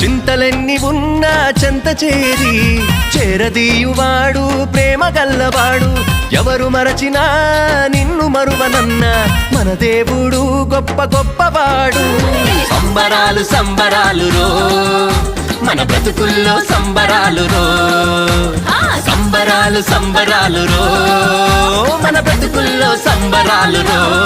చింతలెన్ని ఉన్నా చెంత చేరి చేరదీయువాడు ప్రేమ గల్లవాడు. ఎవరు మరచినా నిన్ను మరువనన్న మన దేవుడు గొప్ప గొప్పవాడు. సంబరాలు సంబరాలు రో మన బ్రతుకుల్లో సంబరాలు రో. సంబరాలు సంబరాలు రో మన బ్రతుకుల్లో సంబరాలు రో.